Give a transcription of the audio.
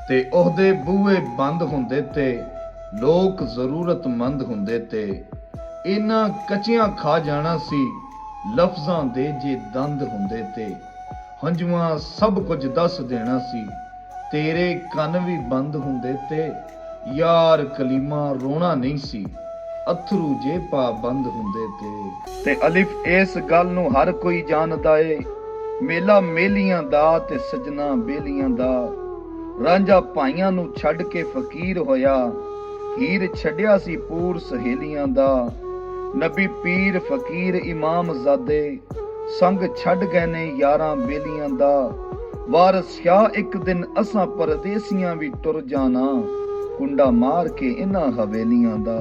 ਤੇ ਉਹਦੇ ਬੂਹੇ ਬੰਦ ਹੁੰਦੇ ਤੇ ਲੋਕ ਜ਼ਰੂਰਤਮੰਦ ਹੁੰਦੇ ਤੇ ਇਹਨਾਂ ਕੱਚੀਆਂ ਖਾ ਜਾਣਾ ਸੀ ਲਫ਼ਜ਼ਾਂ ਦੇ ਜੇ ਦੰਦ ਹੁੰਦੇ ਤੇ ਹੰਝੂਆਂ ਸਭ ਕੁਝ ਦੱਸ ਦੇਣਾ ਸੀ ਤੇਰੇ ਕੰਨ ਵੀ ਬੰਦ ਹੁੰਦੇ ਤੇ ਯਾਰ ਕਲੀਮਾ ਰੋਣਾ ਨਹੀਂ ਸੀ ਅਥਰੂ ਜੇ ਪਾਬੰਦ ਹੁੰਦੇ ਤੇ ਅਲਿਫ ਇਸ ਗੱਲ ਨੂੰ ਹਰ ਕੋਈ ਜਾਣਦਾ ਏ ਮੇਲਾ ਮੇਲੀਆਂ ਦਾ ਤੇ ਸਜਣਾ ਬੇਲੀਆਂ ਦਾ ਰਾਂਝਾ ਭਾਈਆਂ ਨੂੰ ਛੱਡ ਕੇ ਫਕੀਰ ਹੋਇਆ ਹੀਰ ਛੱਡਿਆ ਸੀ ਪੂਰ ਸਹੇਲੀਆਂ ਦਾ ਨਬੀ ਪੀਰ ਫਕੀਰ ਇਮਾਮ ਜ਼ਾਦੇ ਸੰਗ ਛੱਡ ਗਏ ਨੇ ਯਾਰਾਂ ਬੇਲੀਆਂ ਦਾ ਵਾਰਸ ਸ਼ਾਹ ਇੱਕ ਦਿਨ ਅਸਾਂ ਪਰਦੇਸੀਆਂ ਵੀ ਟੁਰ ਜਾਣਾ ਕੁੰਡਾ ਮਾਰ ਕੇ ਇਹਨਾਂ ਹਵੇਲੀਆਂ ਦਾ।